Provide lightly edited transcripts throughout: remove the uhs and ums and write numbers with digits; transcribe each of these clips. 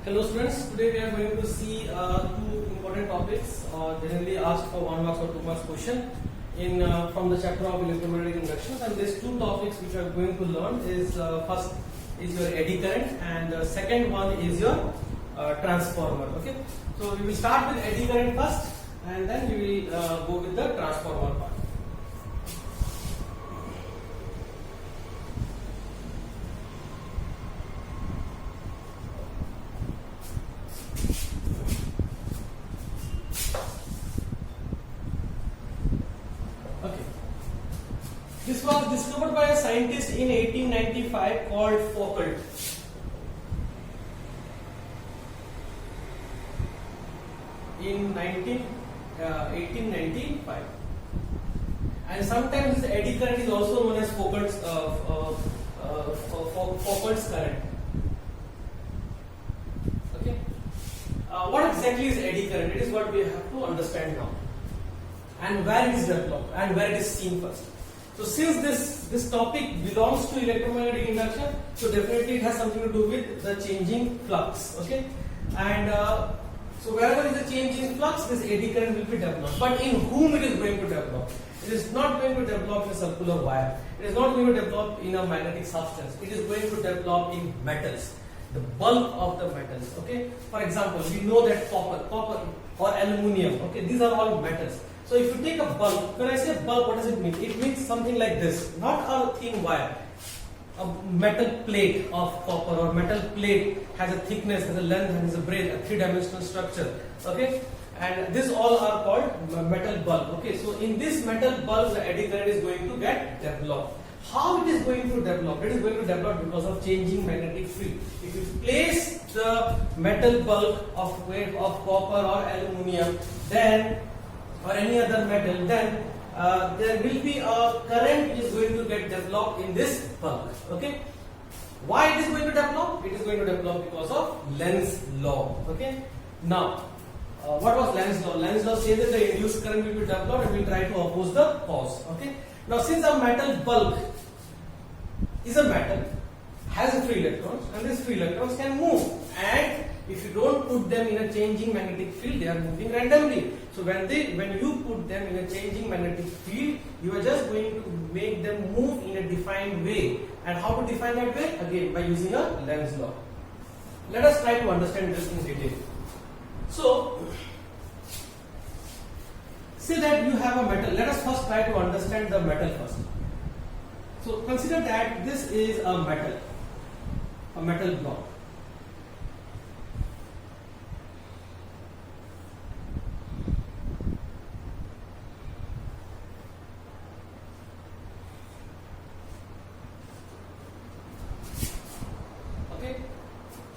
Hello students, today we are going to see two important topics generally asked for 1 marks or 2 marks question in from the chapter of electromagnetic induction, and these two topics which we are going to learn is first is your eddy current and second one is your transformer. Okay, so we will start with eddy current first and then we will go with the transformer part. This was discovered by a scientist in 1895 called Foucault. In 1895, and sometimes this eddy current is also known as Foucault's current. Okay, what exactly is eddy current? It is what we have to understand now, and where it is developed and where it is seen first. So since this topic belongs to electromagnetic induction, so definitely it has something to do with the changing flux. Okay, and so wherever is a change in flux, this eddy current will be developed. But in whom it is going to develop? It is not going to develop in a circular wire. It is not going to develop in a magnetic substance. It is going to develop in metals, the bulk of the metals. Okay, for example, we know that copper or aluminium. Okay, these are all metals. So if you take a bulb, when I say bulb, what does it mean? It means something like this, not a thin wire. A metal plate of copper or metal plate has a thickness, has a length, and has a breadth, a three-dimensional structure. Okay, and these all are called metal bulb. Okay, so in this metal bulb, the eddy current is going to get developed. How it is going to develop? It is going to develop because of changing magnetic field. If you place the metal bulb of copper or aluminium, then or any other metal, then there will be a current which is going to get developed in this bulk. Okay, why it is going to develop? It is going to develop because of Lenz's law. Okay, now what was Lenz's law? Lenz's law says that the induced current will be developed and we will try to oppose the cause. Okay, now since a metal bulk is a metal, has a free electrons, and these free electrons can move, and if you don't put them in a changing magnetic field, they are moving randomly. So when you put them in a changing magnetic field, you are just going to make them move in a defined way. And how to define that way? Again, by using a Lenz's law. Let us try to understand this in detail. So, say that you have a metal. Let us first try to understand the metal first. So consider that this is a metal block.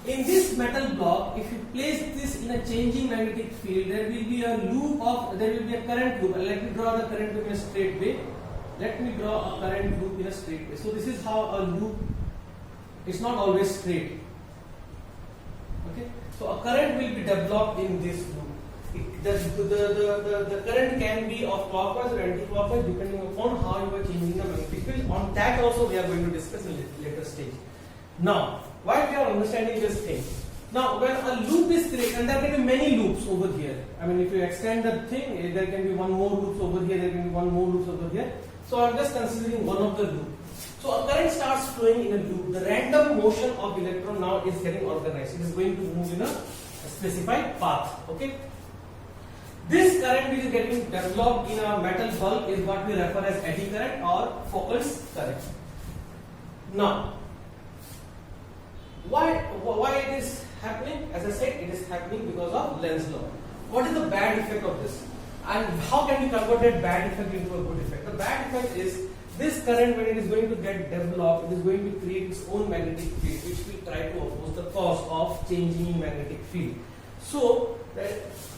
In this metal block, if you place this in a changing magnetic field, there will be a current loop. Let me draw the current loop in a straight way. So this is how a loop is not always straight. Okay, so a current will be developed in this loop. The current can be of clockwise or anti-clockwise depending upon how you are changing the magnetic field. On that also we are going to discuss in a later stage. Now, why we are understanding this thing? Now, when a loop is created, and there can be many loops over here. I mean, if you extend the thing, there can be one more loops over here, there can be one more loops over here. So, I am just considering one of the loops. So, a current starts flowing in a loop. The random motion of electron now is getting organized. It is going to move in a specified path. Okay. This current which is getting developed in a metal bulk is what we refer as eddy current or Foucault's current. Now, why it is happening? As I said, it is happening because of Lenz's law. What is the bad effect of this? And how can we convert that bad effect into a good effect? The bad effect is this current, when it is going to get developed, it is going to create its own magnetic field, which will try to oppose the cause of changing magnetic field. So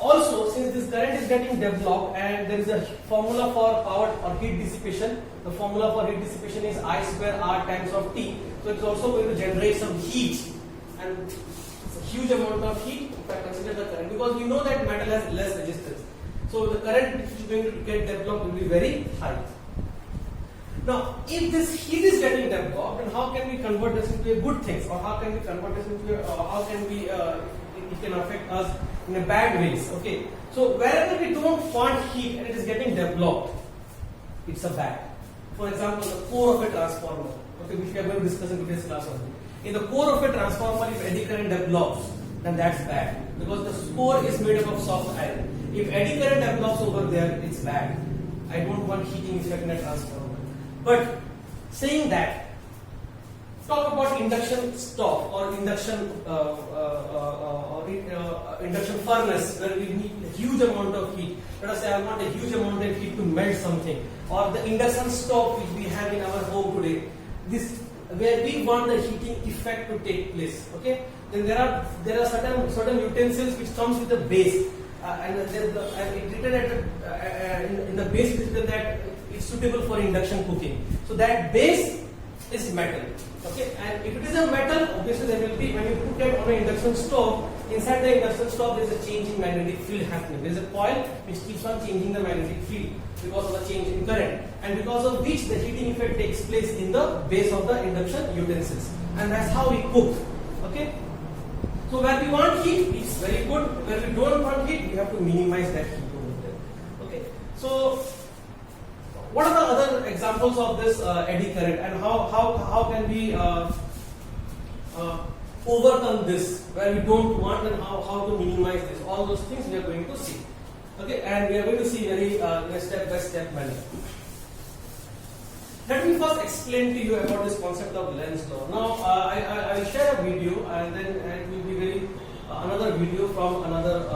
also, since this current is getting developed and there is a formula for power or heat dissipation, the formula for heat dissipation is I square R times of T. So it's also going to generate some heat, and it's a huge amount of heat if I consider the current, because we know that metal has less resistance. So the current which is going to get developed will be very high. Now, if this heat is getting developed, then how can we convert this into a good thing, or how can we convert this into how can we it can affect us in a bad ways? Okay, so wherever we don't want heat and it is getting developed, it's a bad. For example, the core of a transformer, okay, which we are going to discuss in today's class only. In the core of a transformer, if eddy current develops, then that's bad, because the core is made up of soft iron. If eddy current develops over there, it's bad. I don't want heating effect in a transformer. But saying that, talk about induction stove or induction induction furnace, where we need a huge amount of heat. Let us say I want a huge amount of heat to melt something, or the induction stove which we have in our home today. This where we want the heating effect to take place. Okay, then there are certain utensils which comes with a base, and it written at in the base is written that it's suitable for induction cooking. So that base is metal. Okay, and if it is a metal, obviously there will be, when you put it on an induction stove, inside the induction stove there is a change in magnetic field happening. There is a coil which keeps on changing the magnetic field because of the change in current, and because of which the heating effect takes place in the base of the induction utensils, and that's how we cook. Okay, so where we want heat, it's very good. Where we don't want heat, we have to minimize that heat over there. Okay, so what are the other examples of this eddy current, and how can we overcome this where we don't want, and how to minimize this? All those things we are going to see. Okay, and we are going to see very in a step-by-step manner. Let me first explain to you about this concept of Lenz's law. Now, I will share a video, and then it will be very another video from another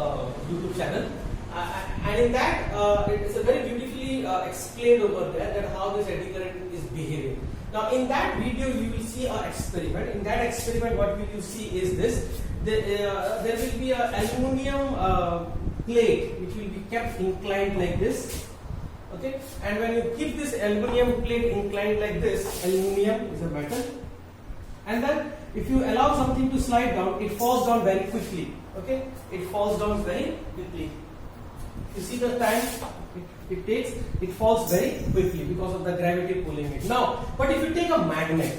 YouTube channel, and in that it is a very beautifully explained over there that how this eddy current is behaving. Now, in that video, you will see an experiment. In that experiment, what will you see is this: there will be an aluminum plate which will be kept inclined like this. Okay, and when you keep this aluminum plate inclined like this, aluminum is a metal, and then if you allow something to slide down, it falls down very quickly. Okay, it falls down very quickly. You see the time it takes, it falls very quickly because of the gravity pulling it. Now, but if you take a magnet,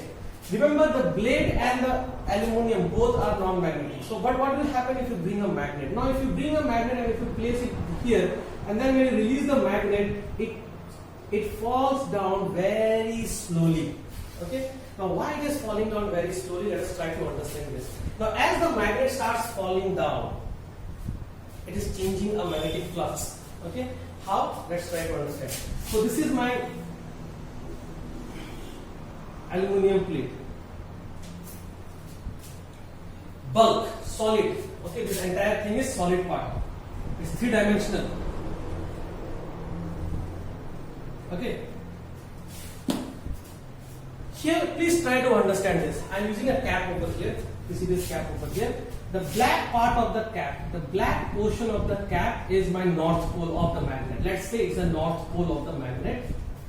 remember the blade and the aluminum both are non-magnetic. So, but what will happen if you bring a magnet? Now, if you bring a magnet and if you place it here, and then when you release the magnet, it falls down very slowly. Okay. Now, why it is falling down very slowly? Let us try to understand this. Now, as the magnet starts falling down, it is changing a magnetic flux. Okay. How? Let's try to understand. So, this is my aluminum plate. Bulk, solid. Okay, this entire thing is solid part. It's three-dimensional. Okay. Here, please try to understand this. I am using a cap over here. You see this cap over here. The black part of the cap, the black portion of the cap is my north pole of the magnet. Let's say it's the north pole of the magnet.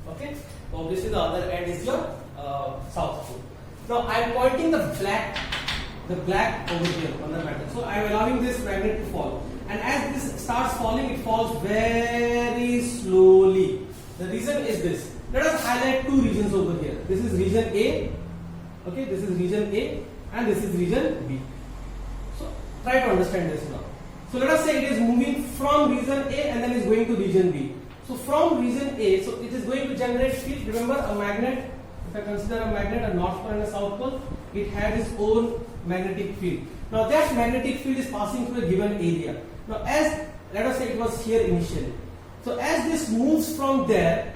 Okay. Obviously, the other end is your south pole. Now, I am pointing the black over here on the magnet. So, I am allowing this magnet to fall. And as this starts falling, it falls very slowly. The reason is this. Let us highlight two regions over here. This is region A. Okay, this is region A, and this is region B. So, try to understand this now. So, let us say it is moving from region A and then is going to region B. So, from region A, so it is going to generate field. Remember, a magnet, if I consider a magnet, a north pole and a south pole, it has its own magnetic field. Now, that magnetic field is passing through a given area. Now, as let us say it was here initially. So, as this moves from there,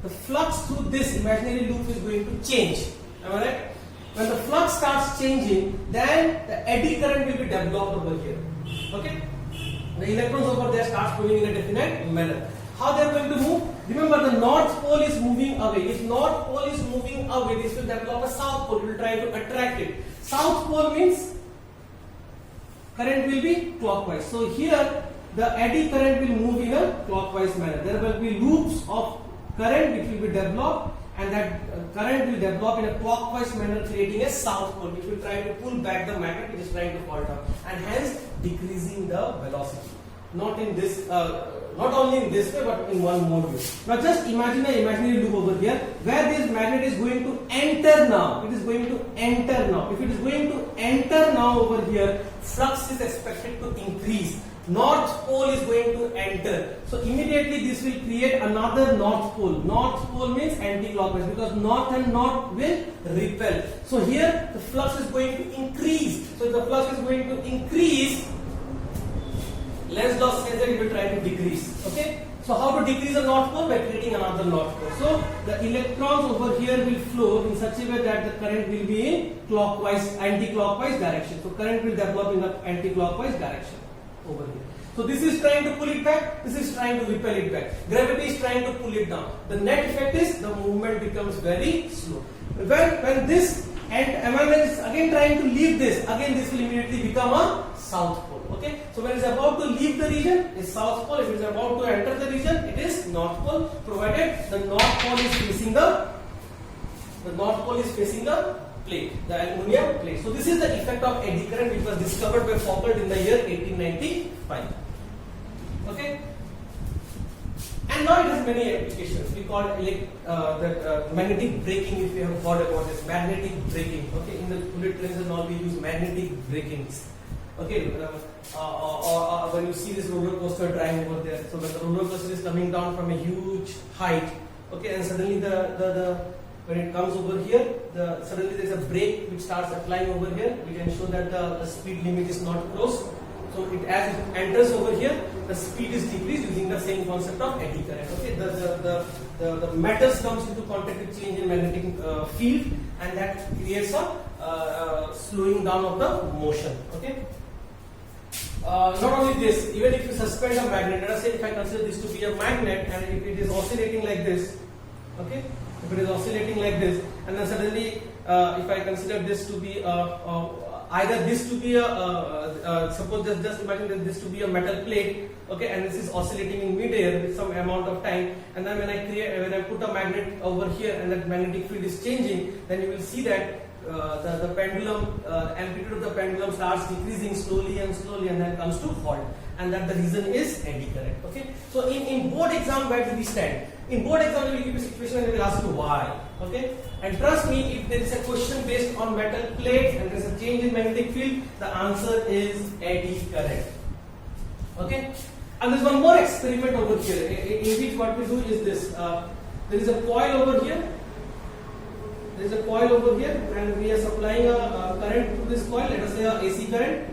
the flux through this imaginary loop is going to change. Am I right? When the flux starts changing, then the eddy current will be developed over here. Okay? The electrons over there start moving in a definite manner. How they are going to move? Remember, the north pole is moving away. If north pole is moving away, this will develop a south pole. We will try to attract it. South pole means current will be clockwise. So here, the eddy current will move in a clockwise manner. There will be loops of current which will be developed, and that current will develop in a clockwise manner, creating a south pole which will try to pull back the magnet which is trying to fall down, and hence decreasing the velocity. not in this, not only in this way, but in one more way. Now just imagine an imaginary loop over here where this magnet is going to enter now. It is going to enter now. If it is going to enter now over here, flux is expected to increase. North pole is going to enter. So immediately this will create another north pole. North pole means anti-clockwise because north and north will repel. So here the flux is going to increase. So if the flux is going to increase, Lenz's law says that it will try to decrease. Okay. So how to decrease a north pole? By creating another north pole. So the electrons over here will flow in such a way that the current will be in clockwise, anti-clockwise direction. So current will develop in the anti-clockwise direction over here. So this is trying to pull it back, this is trying to repel it back. Gravity is trying to pull it down. The net effect is the movement becomes very slow. When this and when it is again trying to leave this, again this will immediately become a south pole. Okay, so when it is about to leave the region, it is south pole. If it is about to enter the region, it is north pole. Provided the north pole is facing the plate, the aluminium plate. So this is the effect of eddy current which was discovered by Foucault in the year 1895. Okay, and now it has many applications. We call it magnetic braking. If you have heard about this, magnetic braking. Okay, in the bullet trains and all we use magnetic brakings. Okay, or when you see this roller coaster driving over there, so when the roller coaster is coming down from a huge height, okay, and suddenly when it comes over here, suddenly there is a brake which starts applying over here, which ensure that the speed limit is not crossed. So as it enters over here, the speed is decreased using the same concept of eddy current. Okay, the metals comes into contact with change in magnetic field, and that creates a slowing down of the motion. Okay. Not only this, even if you suspend a magnet, let us say if I consider this to be a magnet and if it is oscillating like this, okay, if it is oscillating like this, and then suddenly if I consider this to be either this to be suppose just imagine that this to be a metal plate, okay, and this is oscillating in mid-air with some amount of time, and then when I put a magnet over here and that magnetic field is changing, then you will see that the pendulum amplitude of the pendulum starts decreasing slowly and then comes to halt, and that the reason is eddy current. Okay, so in board exam, where do we stand? In board exam, we will give you a situation and they will ask you why. Okay, and trust me, if there is a question based on metal plates and there is a change in magnetic field, the answer is eddy current. Okay, and there is one more experiment over here in which what we do is this: there is a coil over here. There is a coil over here, and we are supplying a current to this coil. Let us say a AC current.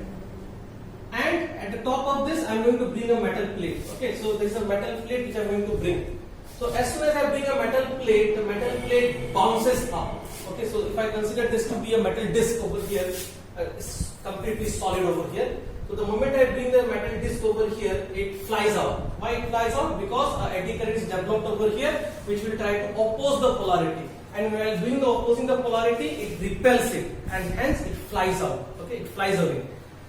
And at the top of this, I am going to bring a metal plate. Okay, so there is a metal plate which I am going to bring. So as soon as I bring a metal plate, the metal plate bounces up. Okay, so if I consider this to be a metal disc over here, it's completely solid over here. So the moment I bring the metal disc over here, it flies out. Why it flies out? Because eddy current is developed over here, which will try to oppose the polarity. And while doing the opposing the polarity, it repels it, and hence it flies out. Okay, it flies away.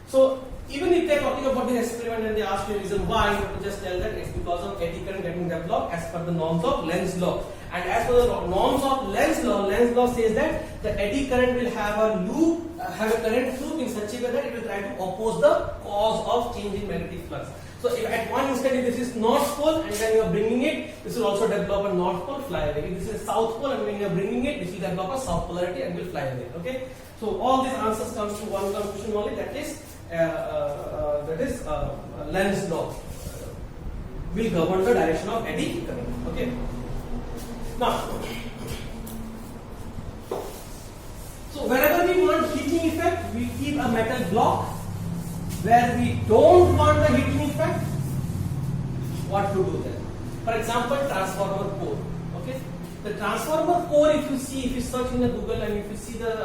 So even if they are talking about this experiment and they ask you a reason why, you have to just tell that it's because of eddy current getting developed as per the norms of Lenz's law. And as per the norms of Lenz's law says that the eddy current will have a current loop in such a way that it will try to oppose the cause of change in magnetic flux. So if at one instant if this is north pole and then you are bringing it, this will also develop a north pole, fly away. If this is south pole and when you are bringing it, this will develop a south polarity and will fly away. Okay. So all these answers comes to one conclusion only, that is Lenz's law will govern the direction of eddy current. Okay. Now, so wherever we want heating effect, we keep a metal block. Where we don't want the heating effect, what to do then? For example, transformer core. Okay, the transformer core, if you search in the Google and if you see the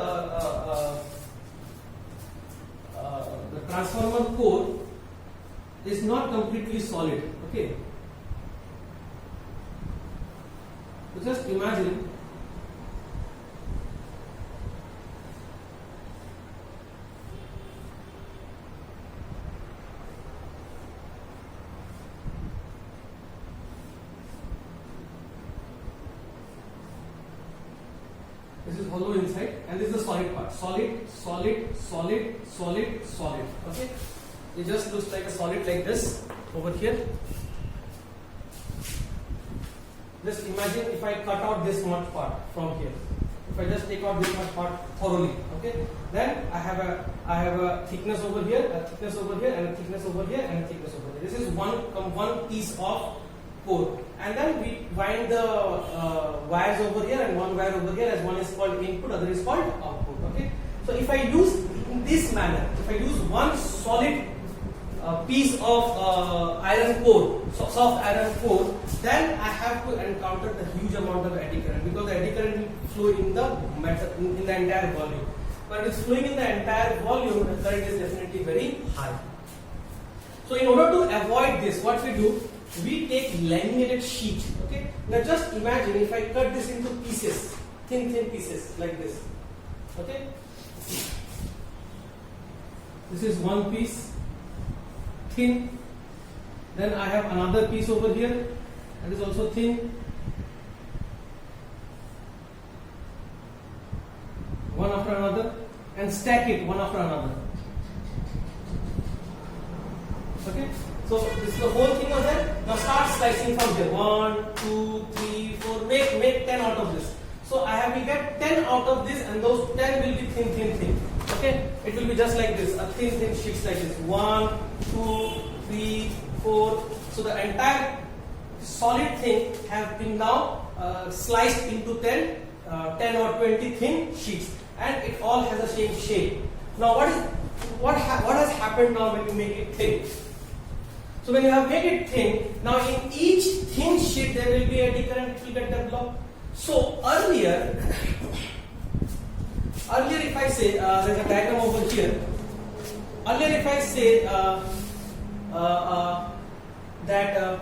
transformer core is not completely solid. Okay, so just imagine. This is hollow inside, and this is the solid part. Solid. Okay. it just looks like a solid like this over here. Just imagine if I cut out this much part from here. If I just take out this much part thoroughly, okay, then I have a thickness over here, a thickness over here, and a thickness over here, and a thickness over here. This is one piece of core, and then we wind the wires over here and one wire over here, as one is called input, other is called output. Okay, so if I use in this manner, if I use one solid piece of iron core, soft iron core, then I have to encounter the huge amount of eddy current, because the eddy current will flow in the metal, in the entire volume. When it is flowing in the entire volume, the current is definitely very high. So in order to avoid this, what we do, we take laminated sheet. Okay, now just imagine if I cut this into pieces, thin pieces like this. Okay, this is one piece, thin. Then I have another piece over here, that is also thin. One after another, and stack it one after another. Okay, so this is the whole thing of that. Now start slicing from here. 1, 2, 3, 4. Make 10 out of this. So we get 10 out of this, and those 10 will be thin. Okay, it will be just like this, a thin sheets like this. 1, 2, 3, 4. So the entire solid thing has been now sliced into 10 or 20 thin sheets, and it all has the same shape. Now what has happened now when you make it thin? So when you have made it thin, now in each thin sheet there will be eddy current, it will get developed. So earlier if I say there's a diagram over here. Earlier if I say that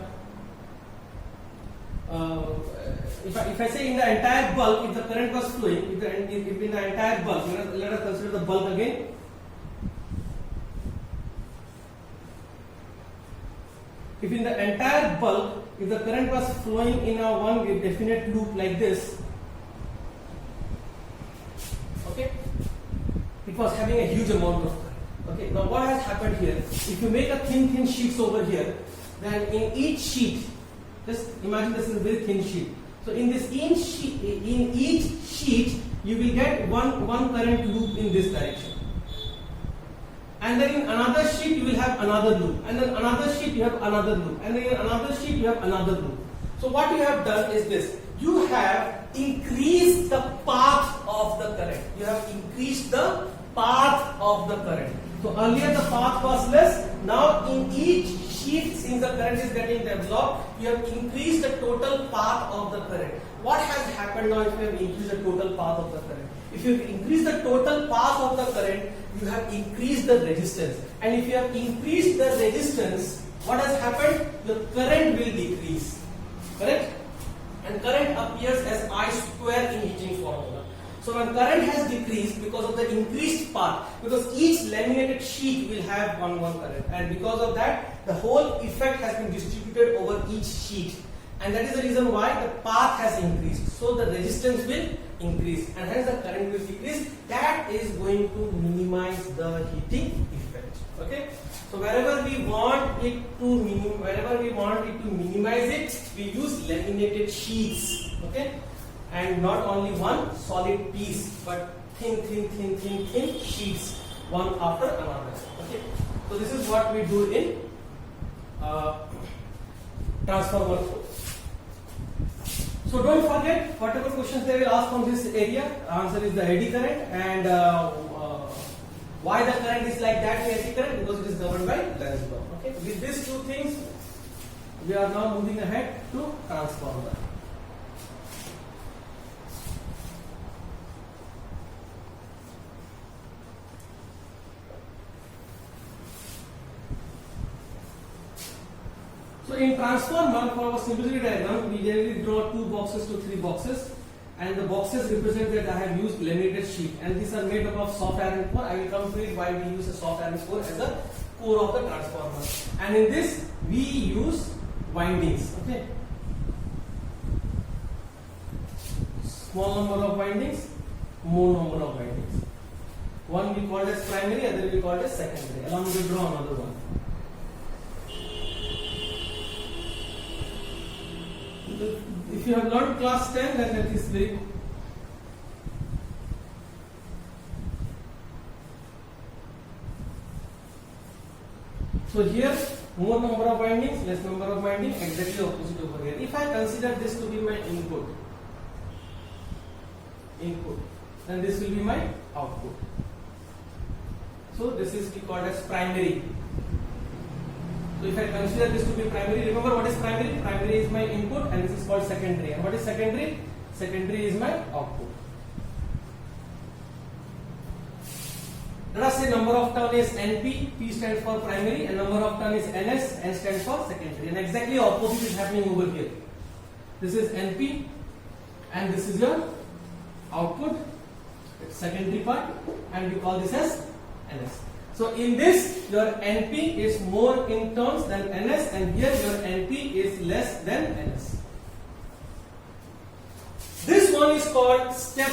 if I say in the entire bulk, if the current was flowing, if in the entire bulk, let us consider the bulk again. If in the entire bulk, if the current was flowing in a one definite loop like this, okay, it was having a huge amount of current. Okay, now what has happened here? If you make a thin sheets over here, then in each sheet, just imagine this is a very thin sheet. So in each sheet, you will get one current loop in this direction. And then in another sheet you will have another loop, and then another sheet you have another loop, and then in another sheet you have another loop. So what you have done is this: you have increased the path of the current. You have increased the path of the current. So earlier the path was less. Now in each sheet, since the current is getting developed, you have increased the total path of the current. What has happened now if you have increased the total path of the current? If you have increased the total path of the current, you have increased the resistance. And if you have increased the resistance, what has happened? The current will decrease. Correct? And current appears as I square in heating formula. So when current has decreased because of the increased path, because each laminated sheet will have one current, and because of that, the whole effect has been distributed over each sheet. And that is the reason why the path has increased. So the resistance will increase, and hence the current will decrease. That is going to minimize the heating effect. Okay. So wherever we want it to minimize it, we use laminated sheets. Okay. And not only one solid piece, but thin sheets, one after another. Okay. So this is what we do in transformer course. So don't forget, whatever questions they will ask from this area, answer is the eddy current, and why the current is like that in eddy current, because it is governed by Lenz's law. Okay. With these two things, we are now moving ahead to transformer. So in transformer, for our simplicity diagram, we generally draw 2 boxes to 3 boxes, and the boxes represent that I have used laminated sheet, and these are made up of soft iron core. I will come to it why we use a soft iron core as a core of the transformer. And in this we use windings. Okay, small number of windings, more number of windings. One we called as primary, other we called as secondary. Along with draw another one. If you have learned class 10, then that is very. So here, more number of windings, less number of windings, exactly opposite over here. If I consider this to be my input, then this will be my output. So this is called as primary. So if I consider this to be primary, remember what is primary? Primary is my input and this is called secondary. And what is secondary? Secondary is my output. Let us say number of turn is NP, P stands for primary, and number of turn is NS, N stands for secondary. And exactly opposite is happening over here. This is NP and this is your output, it's secondary part, and we call this as NS. So in this, your NP is more in turns than NS, and here your NP is less than NS. This one is called step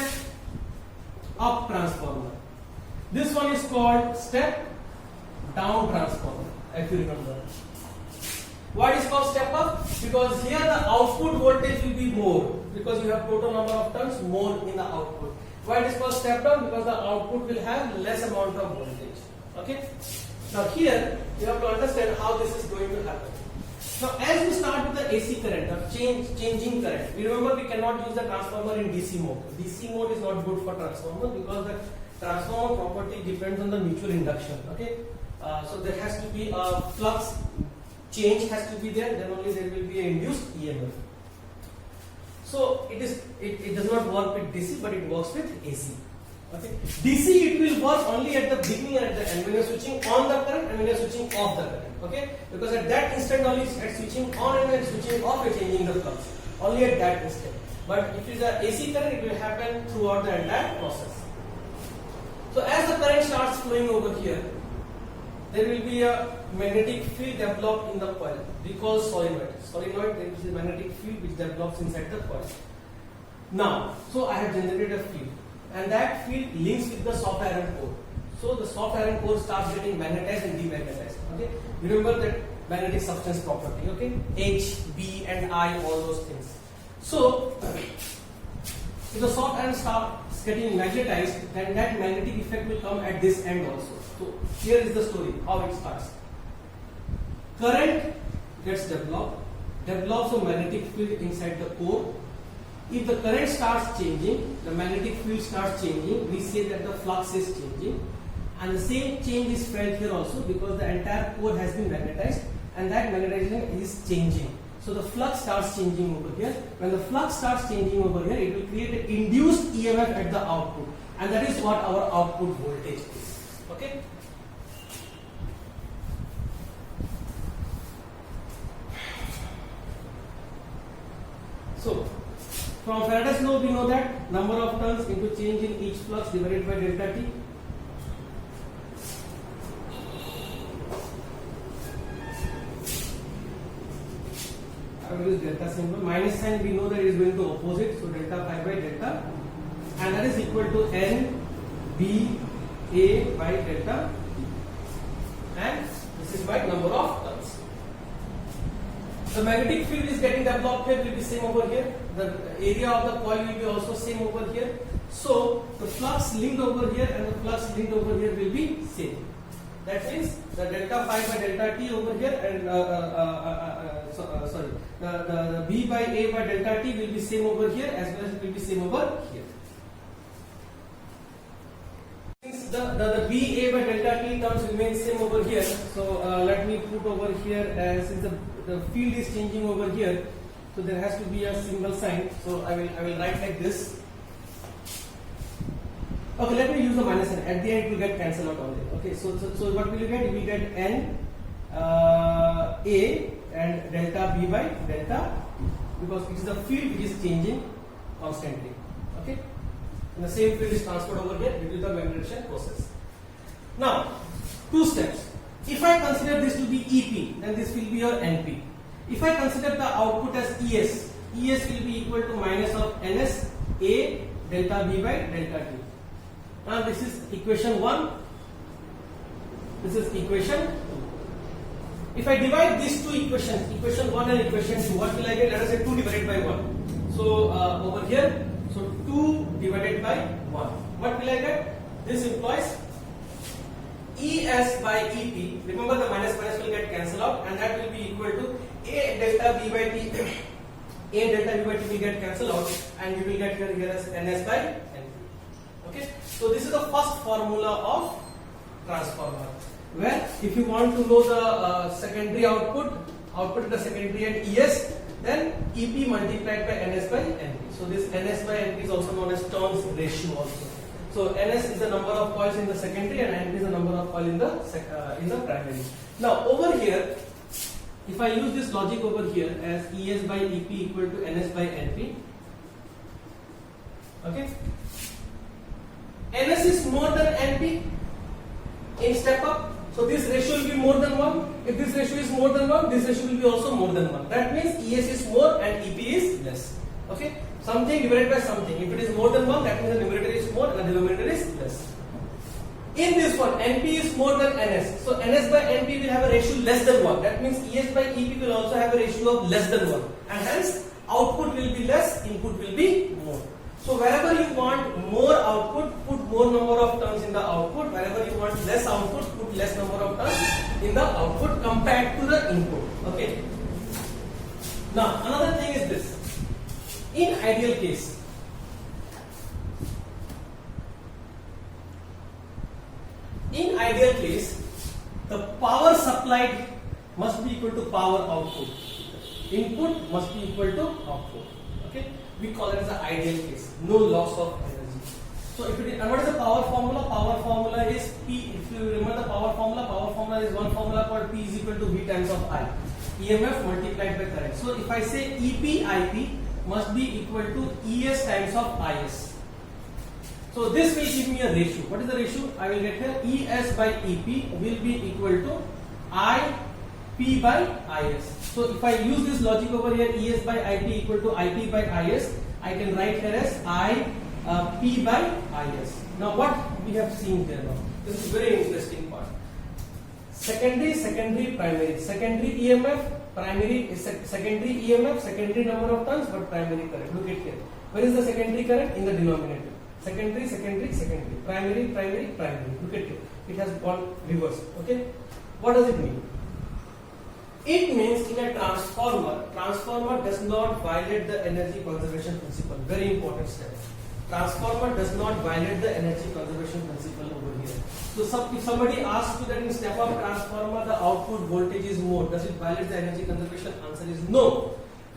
up transformer. This one is called step down transformer, if you remember. Why is called step up? Because here the output voltage will be more, because you have total number of turns more in the output. Why it is called step down? Because the output will have less amount of voltage. Okay. Now here you have to understand how this is going to happen. Now as we start with the AC current, the changing current, we remember we cannot use the transformer in DC mode. DC mode is not good for transformer because the transformer property depends on the mutual induction. Okay. So there has to be a flux change has to be there, then only there will be an induced EMF. So it does not work with DC, but it works with AC. Okay. DC it will work only at the beginning and at the end when you are switching on the current and when you are switching off the current. Okay, because at that instant only at switching on and when switching off you are changing the flux. Only at that instant. But if it is a AC current, it will happen throughout the entire process. So as the current starts flowing over here, there will be a magnetic field developed in the coil. We call solenoid. Solenoid, there is a magnetic field which develops inside the coil. Now, so I have generated a field, and that field links with the soft iron core. So the soft iron core starts getting magnetized and demagnetized. Okay, remember that magnetic substance property. Okay, H, B, and I, all those things. So if the soft iron starts getting magnetized, then that magnetic effect will come at this end also. So here is the story, how it starts. Current gets develops a magnetic field inside the core. If the current starts changing, the magnetic field starts changing, we say that the flux is changing. And the same change is felt here also because the entire core has been magnetized and that magnetization is changing. So the flux starts changing over here. When the flux starts changing over here, it will create an induced EMF at the output. And that is what our output voltage is. Okay? So, from Faraday's law we know that number of turns into change in each flux divided by delta T. I will use delta symbol. Minus sign we know that it is going to opposite, so delta pi by delta, and that is equal to N B A by delta T, and this is by number of turns. The magnetic field is getting developed here, will be same over here. The area of the coil will be also same over here. So the flux linked over here and the flux linked over here will be same. That means the delta pi by delta T over here and the B by A by delta T will be same over here as well as it will be same over here. Since the B A by delta T terms remain same over here, so let me put over here as since the field is changing over here, so there has to be a single sign. So I will write like this. Okay, let me use the minus sign. At the end, it will get cancelled out only. Okay, so what will you get? You will get N A and delta B by delta T because it is the field which is changing constantly. Okay, and the same field is transferred over here due to the magnetization process. Now, two steps. If I consider this to be EP, then this will be your NP. If I consider the output as ES, ES will be equal to minus of NS A delta B by delta T. Now this is equation 1. This is equation 2. If I divide these two equations, equation 1 and equation 2, what will I get? Let us say 2 divided by 1. So over here, so 2 divided by 1. What will I get? This implies ES by EP. Remember the minus minus will get cancelled out, and that will be equal to A delta B by T. A delta B by T will get cancelled out, and we will get here as NS by NP. Okay. So this is the first formula of transformer, where if you want to know the secondary output in the secondary and ES, then EP multiplied by NS by NP. So this NS by NP is also known as turns ratio also. So NS is the number of coils in the secondary and NP is the number of coils in the primary. Now over here, if I use this logic over here as ES by EP equal to NS by NP, okay, NS is more than NP in step up. So this ratio will be more than 1. If this ratio is more than 1, this ratio will be also more than 1. That means ES is more and EP is less. Okay. Something divided by something. If it is more than 1, that means the numerator is more and the denominator is less. In this one, NP is more than NS. So NS by NP will have a ratio less than 1. That means ES by EP will also have a ratio of less than 1. And hence, output will be less, input will be more. So wherever you want more output, put more number of turns in the output. Wherever you want less output, put less number of turns in the output compared to the input. Okay. Now, another thing is this. In ideal case, the power supplied must be equal to power output. Input must be equal to output. Okay, we call it as the ideal case. No loss of energy. So if it is, and what is the power formula? Power formula is P. If you remember the power formula is one formula called P is equal to V times of I. EMF multiplied by current. So if I say EP IP must be equal to ES times of IS. So this will give me a ratio. What is the ratio? I will get here ES by EP will be equal to IP by IS. So if I use this logic over here, ES by IP equal to IP by IS, I can write here as IP by IS. Now what we have seen here now? This is very interesting part. Secondary, primary. Secondary EMF, primary is secondary EMF, secondary number of turns, but primary current. Look at here. Where is the secondary current? In the denominator. Secondary, primary. Look at here. It has gone reverse. Okay. What does it mean? It means in a transformer does not violate the energy conservation principle. Very important step. Transformer does not violate the energy conservation principle over here. So if somebody asks you that in step up transformer the output voltage is more, does it violate the energy conservation? Answer is no.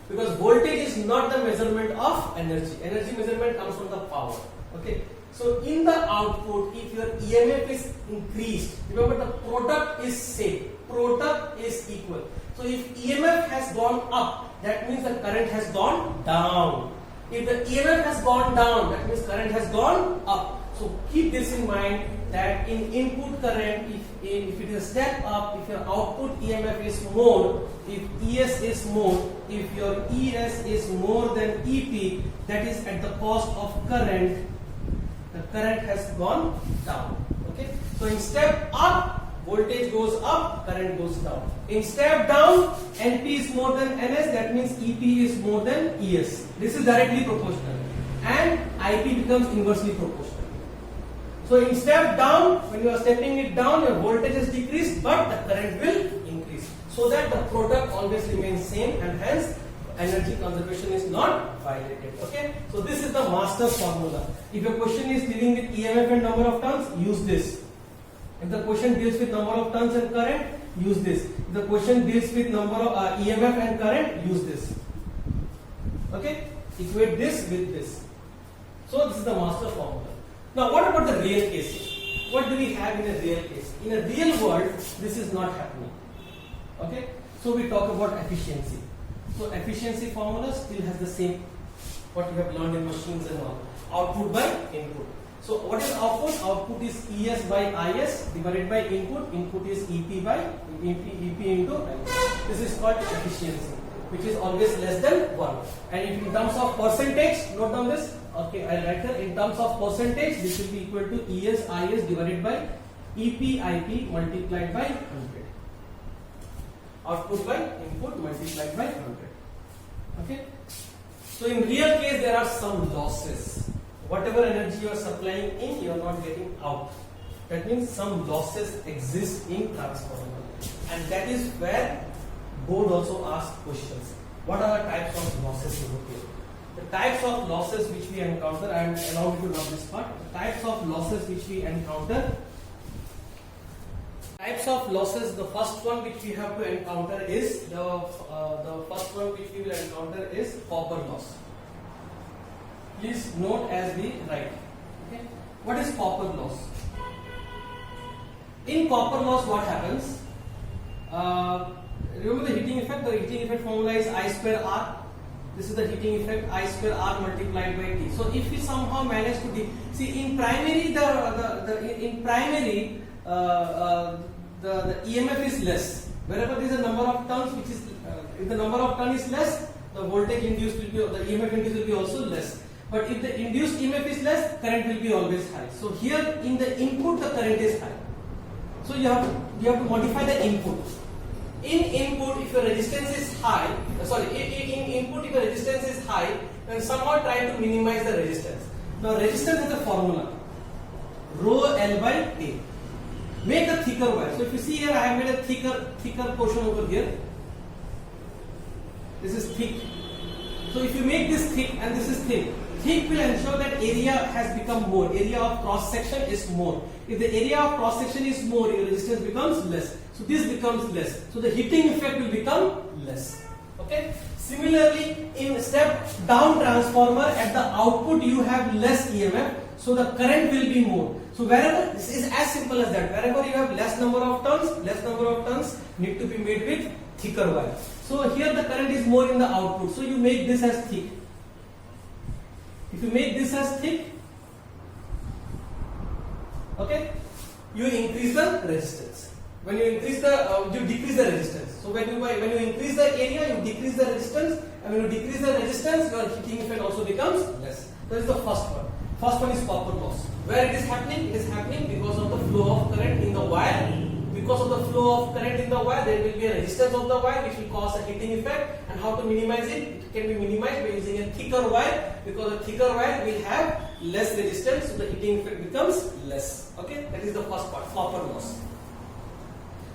Because voltage is not the measurement of energy. Energy measurement comes from the power. Okay. So in the output, if your EMF is increased, remember the product is same. Product is equal. So if EMF has gone up, that means the current has gone down. If the EMF has gone down, that means current has gone up. So keep this in mind that in input current, if it is a step up, if your output EMF is more, if ES is more, if your ES is more than EP, that is at the cost of current, the current has gone down. Okay. So in step up, voltage goes up, current goes down. In step down, NP is more than NS, that means EP is more than ES. This is directly proportional. And IP becomes inversely proportional. So in step down, when you are stepping it down, your voltage is decreased, but the current will increase. So that the product always remains same, and hence energy conservation is not violated. Okay. So this is the master formula. If your question is dealing with EMF and number of turns, use this. If the question deals with number of turns and current, use this. If the question deals with number of EMF and current, use this. Okay? Equate this with this. So this is the master formula. Now what about the real cases? What do we have in a real case? In a real world, this is not happening. Okay? So we talk about efficiency. So efficiency formula still has the same, what you have learned in machines and all. Output by input. So what is output? Output is ES by IS divided by input. Input is EP by EP into IS. This is called efficiency. which is always less than 1. And if in terms of percentage, note down this. Okay, I'll write here. In terms of percentage, this will be equal to ES IS divided by EP IP multiplied by 100. Output by input multiplied by 100. Okay. So in real case, there are some losses. Whatever energy you are supplying in, you are not getting out. That means some losses exist in transformer, and that is where board also asks questions. What are the types of losses over here? The types of losses which we encounter, and allow me to rub this part. The types of losses which we encounter. Types of losses. The first one which we have to encounter is the first one which we will encounter is copper loss. Please note as we write. Okay. What is copper loss? In copper loss, what happens? Remember the heating effect? The heating effect formula is I square R. This is the heating effect, I square R multiplied by T. So if we somehow manage to see in primary, the EMF is less. Wherever there is a number of turns, which is if the number of turn is less, the voltage induced will be, the EMF induced will be also less. But if the induced EMF is less, current will be always high. So here in the input, the current is high. So you have to modify the input. In input, if your resistance is high, in input if your resistance is high, then somehow try to minimize the resistance. Now resistance has a formula, rho L by A. Make a thicker wire. So if you see here, I have made a thicker portion over here. This is thick. So if you make this thick and this is thin, thick will ensure that area has become more. Area of cross section is more. If the area of cross section is more, your resistance becomes less. So this becomes less. So the heating effect will become less. Okay. Similarly, in step down transformer, at the output you have less EMF, so the current will be more. So wherever, this is as simple as that. Wherever you have less number of turns need to be made with thicker wire. So here the current is more in the output. So you make this as thick. If you make this as thick, okay, you increase the resistance. When you increase you decrease the resistance. So when you increase the area, you decrease the resistance, and when you decrease the resistance, your heating effect also becomes less. That is the first one. First one is copper loss. Where it is happening? It is happening because of the flow of current in the wire. Because of the flow of current in the wire, there will be a resistance of the wire which will cause a heating effect. And how to minimize it? It can be minimized by using a thicker wire, because a thicker wire will have less resistance, so the heating effect becomes less. Okay, that is the first part, copper loss.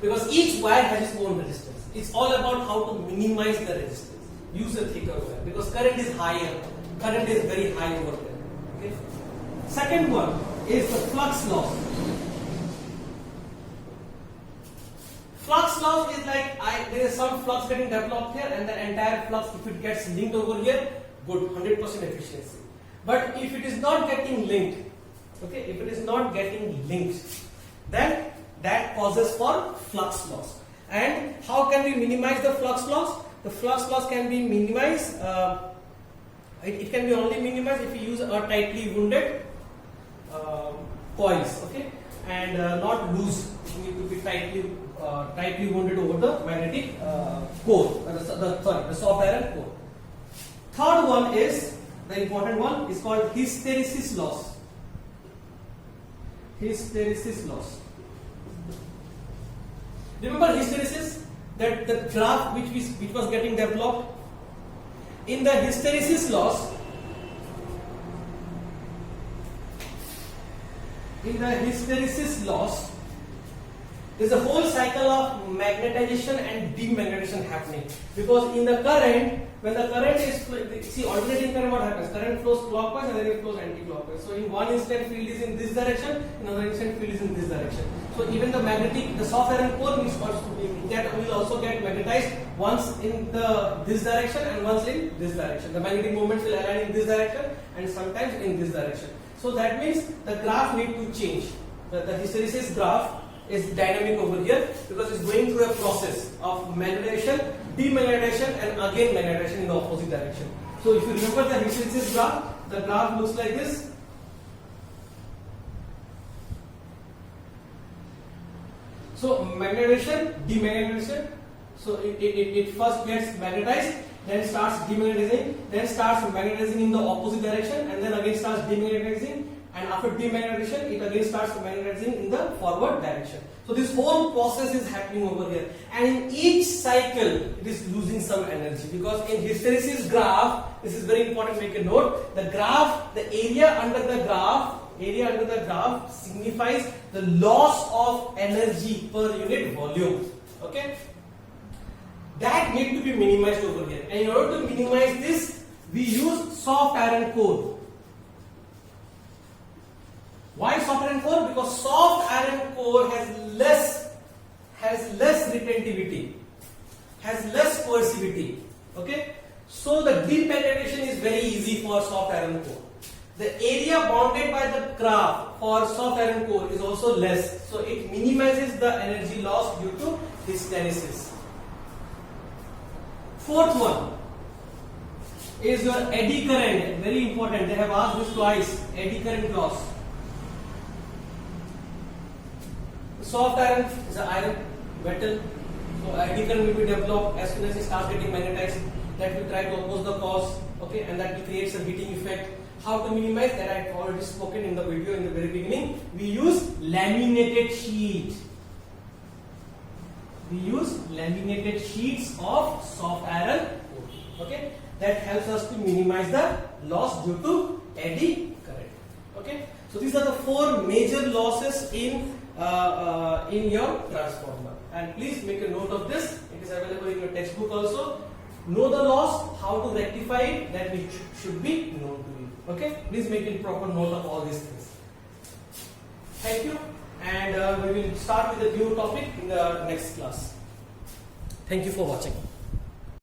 Because each wire has its own resistance. It's all about how to minimize the resistance. Use a thicker wire because current is higher. Current is very high over there. Okay. Second one is the flux loss. Flux loss is like there is some flux getting developed here, and the entire flux, if it gets linked over here, good, 100% efficiency. But if it is not getting linked, okay, if it is not getting linked, then that causes for flux loss. And how can we minimize the flux loss? The flux loss can be minimized. It can be only minimized if you use a tightly wounded coils, okay, and not loose. It need to be tightly wounded over the magnetic core, the soft iron core. Third one is the important one, is called hysteresis loss. Hysteresis loss. Remember hysteresis? That the graph which was getting developed. In the hysteresis loss, there is a whole cycle of magnetization and demagnetization happening. Because in the current, when the current is, see, alternating current, what happens? Current flows clockwise and then it flows anti-clockwise. So in one instant field is in this direction, in another instant field is in this direction. So even the soft iron core will also get magnetized once in this direction and once in this direction. The magnetic moments will align in this direction and sometimes in this direction. So that means the graph need to change. The hysteresis graph is dynamic over here because it's going through a process of magnetization, demagnetization, and again magnetization in the opposite direction. So if you remember the hysteresis graph, the graph looks like this. So magnetization, demagnetization. So it first gets magnetized, then starts demagnetizing, then starts magnetizing in the opposite direction, and then again starts demagnetizing, and after demagnetization it again starts magnetizing in the forward direction. So this whole process is happening over here, and in each cycle it is losing some energy, because in hysteresis graph, this is very important, make a note, the graph, the area under the graph signifies the loss of energy per unit volume. Okay, that need to be minimized over here, and in order to minimize this we use soft iron core. Why soft iron core? Because soft iron core has less retentivity, has less coercivity. Okay, so the demagnetization is very easy for soft iron core. The area bounded by the graph for soft iron core is also less, so it minimizes the energy loss due to hysteresis. Fourth one is your eddy current. Very important, they have asked this twice. Eddy current loss. Soft iron is an iron metal, so eddy current will be developed as soon as it starts getting magnetized. That will try to oppose the cause, okay, and that will create some heating effect. How to minimize that I have already spoken in the video in the very beginning. We use laminated sheet. We use laminated sheets of soft iron, okay, that helps us to minimize the loss due to eddy current. Okay, so these are the four major losses in your transformer, and please make a note of this. It is available in your textbook also. Know the loss, how to rectify it, that which should be known to you. Okay, please make a proper note of all these things. Thank you, and we will start with a new topic in the next class. Thank you for watching.